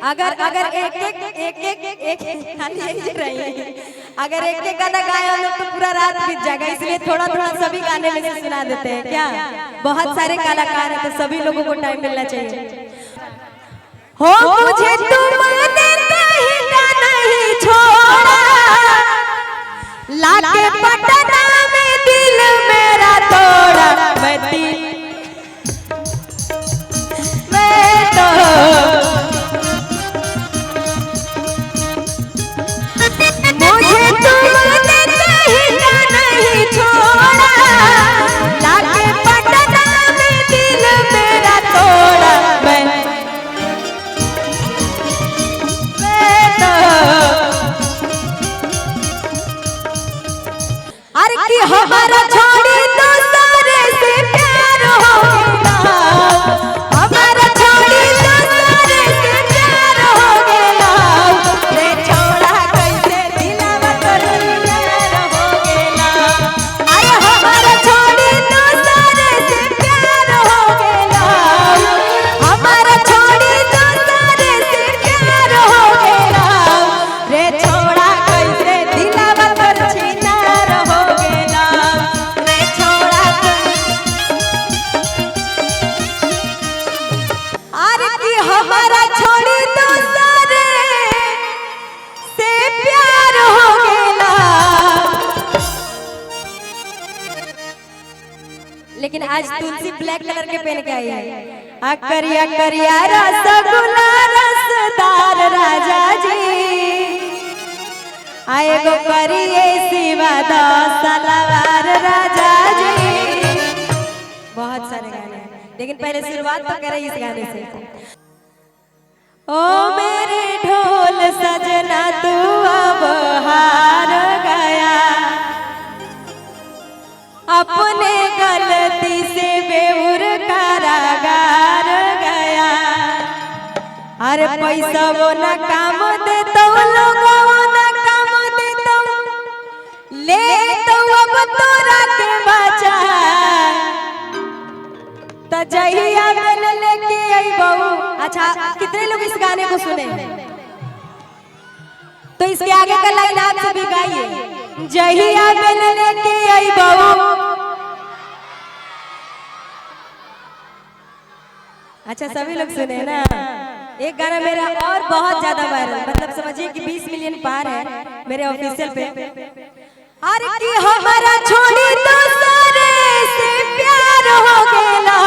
अगर अगर एक खाली यही रही है। अगर एक गाना गाया हम लोग तो पूरा रात बीत जाएगा, इसलिए थोड़ा थोड़ा सभी गाने में से सुना देते हैं। क्या बहुत सारे कलाकार हैं तो सभी लोगों को टाइम मिलना चाहिए। हो मुझे तुमने कहीं का नहीं छोड़ा, लाके पटना में दिल मेरा तोड़ा। मैं तो मुझे तुमने कहीं का नहीं छोड़ा, लाके पटना में दिल मेरा तोड़ा। मैं तो अरे कि हमारा छोड़ी तो सारे से प्यार हो गया, हमारा छोड़ी तो सारे से प्यार हो गया। रे छोड़ा कैसे दिलवा तोर प्यार हो गया। अरे हमारा छोड़ी तो सारे से प्यार हो गया, हमारा छोड़ी तो सारे से प्यार हो गया। रे छोड़ा कैसे दिलवा तोर छिनार हो गया। रे छोड़ा अरे कि हमारा छोड़ी तो सारे से प्यार हो गया। लेकिन आज तुलसी ब्लैक कलर के पहन के आई है। करिया करिया रसगुल्ला रसदार राजा जी, आए गो करिए सिवा सलवार राजा जी। बहुत सारे गाने हैं, लेकिन पहले शुरुआत तो करें इस गाने से। ओ मेरे ढोल सजना तू अब हार गया, अपने गलती से बेउर कारागार गया। अरे पैसा वो न काम दे तो लोगों न काम दे तो ले तो अब तोरा के बचा। तो जहिया मिल लेके आई बहू। अच्छा कितने लोग इस गाने को सुने? तो इसके आगे का लाइन आप सभी गाइए। जहिया मिल लेके आई बहू। अच्छा सभी लोग सुने ना। एक गाना मेरा और बहुत ज्यादा वायरल, मतलब समझिए कि 20 मिलियन पार है मेरे ऑफिशियल पे। अरे कि हमारा छोड़ी तो सारे से प्यार हो गया।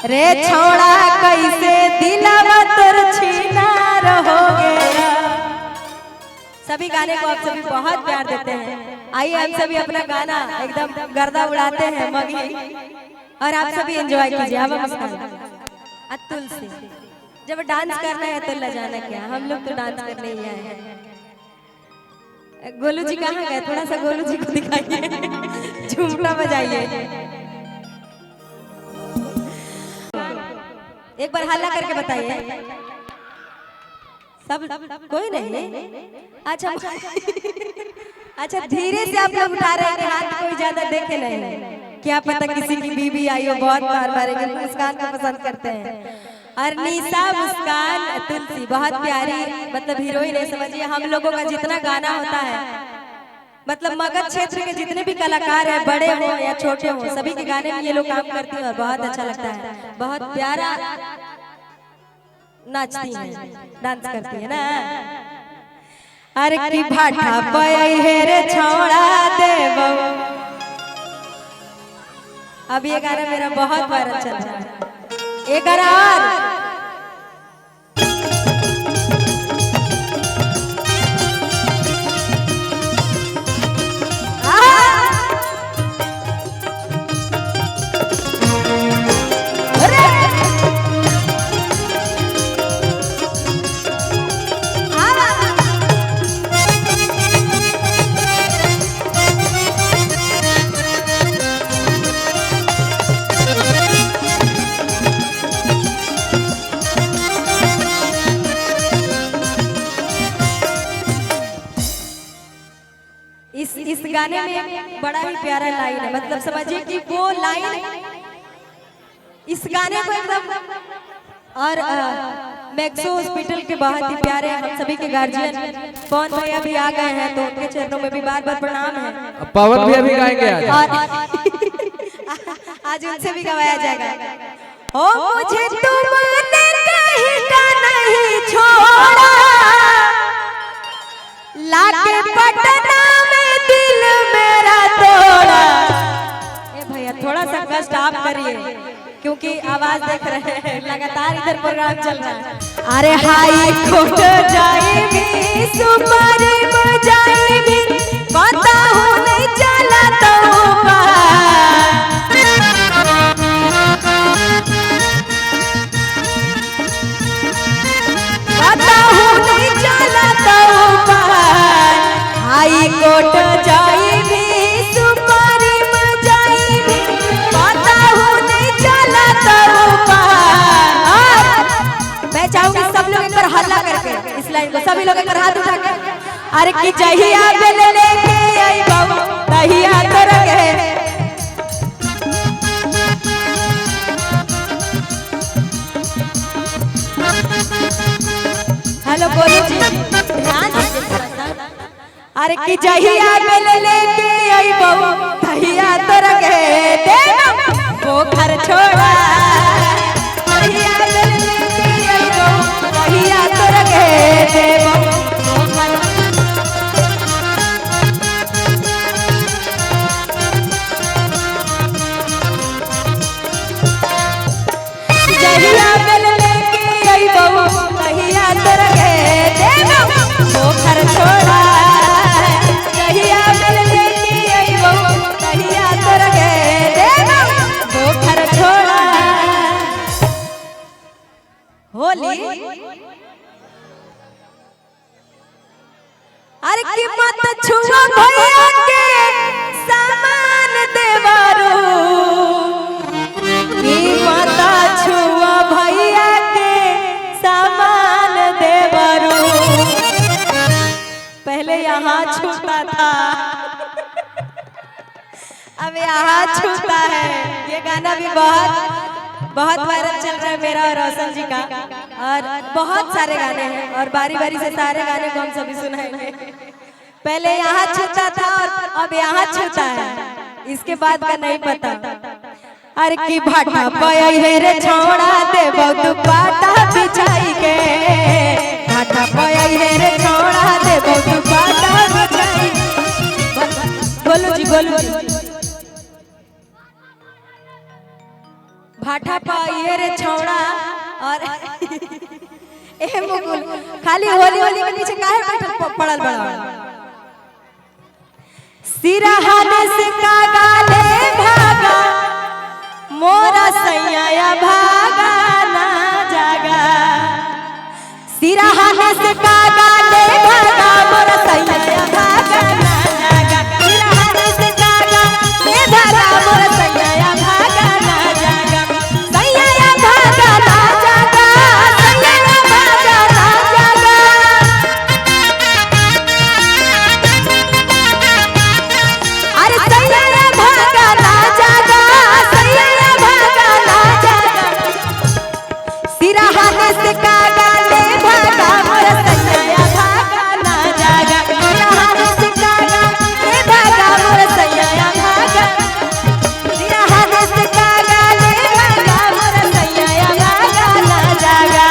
रे छोड़ा कैसे दिलवा तोर छिनार हो गया। सभी गाने को आप सभी बहुत प्यार देते हैं। आइए हम सभी अपना गाना एकदम गर्दा उड़ाते हैं मगी, और आप सभी एंजॉय कीजिए। अब अतुल से जब डांस करना है तो लजाना क्या, हम लोग तो डांस करने ही आए हैं। गोलू जी कहाँ गए? थोड़ा सा गोलू जी को दिखाइए, झुमटा बजाइए। एक बार हल्ला करके बताइए सब। कोई नहीं? अच्छा अच्छा धीरे से आप लोग उठा रहे हैं हाथ, कोई ज्यादा देखे नहीं। क्या पता किसी की बीबी आई हो बहुत मार मारेगी। मुस्कान को पसंद करते हैं। और निशा मुस्कान तुलसी बहुत प्यारी मतलब हीरोइन है। समझिए हम लोगों का जितना गाना होता है, मतलब मगध क्षेत्र के जितने भी कलाकार हैं, बड़े हो या छोटे हो, सभी के गाने में ये लोग काम करती हैं और बहुत अच्छा लगता है। बहुत प्यारा नाचती है, डांस करती है ना। अरे की भाटा पई है रे छोड़ा देबो। अब ये गाना मेरा बहुत वायरल चल रहा है। एक गाना और इस गाने में बड़ा ही प्यारा लाइन है। मतलब समझिए कि वो लाइन इस गाने को एकदम और मैक्सो हॉस्पिटल के बहुत ही प्यारे हम सभी के गार्जियन पवन भैया भी आ गए हैं, तो उनके चरणों में भी बार बार प्रणाम है। पवन भैया भी गाएंगे आज। आज उनसे भी गवाया जाएगा। हो मुझे तुमने कहीं का नहीं छोड़ा, लाके पटना में दिल मेरा तोड़ा। ए भैया थोड़ा सा कष्ट आप करिए, क्योंकि आवाज देख रहे हैं लगातार इधर प्रोग्राम चल रहा है। अरे हाई कोर्ट जाएगी सुप्रीम जाएगी, पता हो नहीं चला तो पता हो नहीं चला तो हाई कोर्ट जाएगी सुप्रीम जाएगी, पता हो नहीं चला तो मैं चाहूंगी सब लोग एक बार हल्ला करके इस लाइन को, सभी लोग एक बार हाथ उठा के, अरे कि जहिया बेल लेके आई बाबू तहिया तो रखे। हेलो बोलो जी, ध्यान दीजिए थोड़ा सा। अरे कि जहिया बेल लेके आई बाबू तहिया तो रखे, देना वो घर छोड़ा, जहिया बेल लेके आई बाबू तहिया तो रखे, देना वो घर जहिया बेल लेके आई बाबू तहिया तो रखे, देना वो घर छोड़ा, जहिया बेल लेके आई बाबू तहिया तो रखे, देना वो घर छोड़ा। होली अरे की मत छुआ भैया के सामान देवारो, की मत छुआ भैया के सामान देवारो। पहले यहाँ छूता था, अब यहाँ छूता है। ये गाना भी बहुत वायरल चल रहा है मेरा और रोशन जी का, और बहुत सारे गाने हैं और बारी बारी से सारे गाने को हम सभी सुनाएंगे। पहले यहाँ छूता था और अब यहाँ छूता है, इसके बाद का नहीं पता। अरे की भाटा पाई है रे छोड़ा दे बहुत पाटा बिछाई के, भाटा पाई है रे छोड़ा दे बहुत पाटा बिछाई। बोलो जी बोलो जी। भाटा पाई रे छोड़ा और ए मुकुल खाली होली होली के पीछे काहे बैठल पड़ल बड़ा। सिरहाने से कागा ले भागा मोरा सैया भागा ना जागा, सिरहाने से कागा ले भागा मोरा सैया भागा ना जागा, सिरहाने से कागा ले भागा मोरा सैया भागा ना जागा, सैया भागा ना जागा, सैया भागा ना जागा। अरे सैया भागा ना जागा, सैया भागा ना जागा, सिरहाने से कागा ले भागा मोरा सैया भागा ना जागा, सिरहाने से कागा ले भागा मोरा सैया भागा, सिरहाने से कागा ले भागा मोरा सैया भागा ना जागा।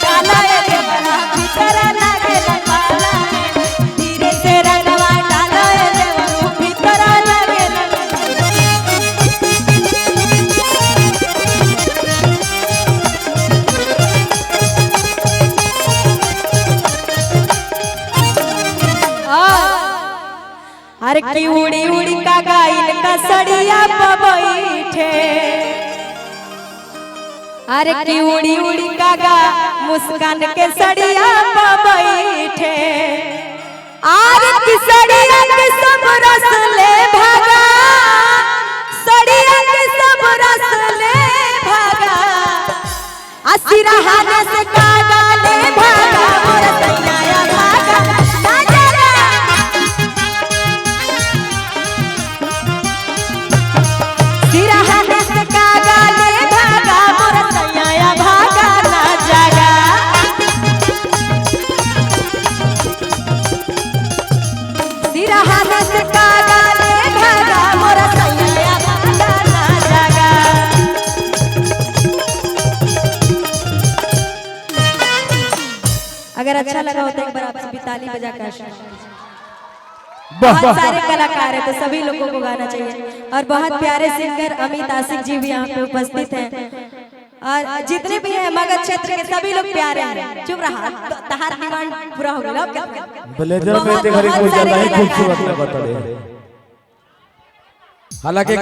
काला रे बड़ा भीतर लागे काला, धीरे से रंगवा डालो रे वो भीतर लागे। अरे की उड़ी उड़ी का गाइन का सड़िया पे बैठे, अरे की उड़ी उड़ी का गा मुस्कान के सड़िया पे बैठे, आरे की सड़िया के सब रस ले भागा, सड़िया के सब रस ले भागा, सिरहाने से कागा ले भागा मोरा सैया भागा, अगर अच्छा लगा हो तो एक बार आप सभी ताली बजाकर। बहुत सारे कलाकार हैं तो सभी लोगों को गाना चाहिए और बहुत प्यारे सिंगर अमित आशिक जी भी यहाँ पे उपस्थित हैं और जितने भी हैं मगध क्षेत्र के सभी लोग प्यारे हैं। चुप रहा, तहार डिमांड पूरा हो गया। ब्लेजर में देखा खूबसूरत लगा। हालांकि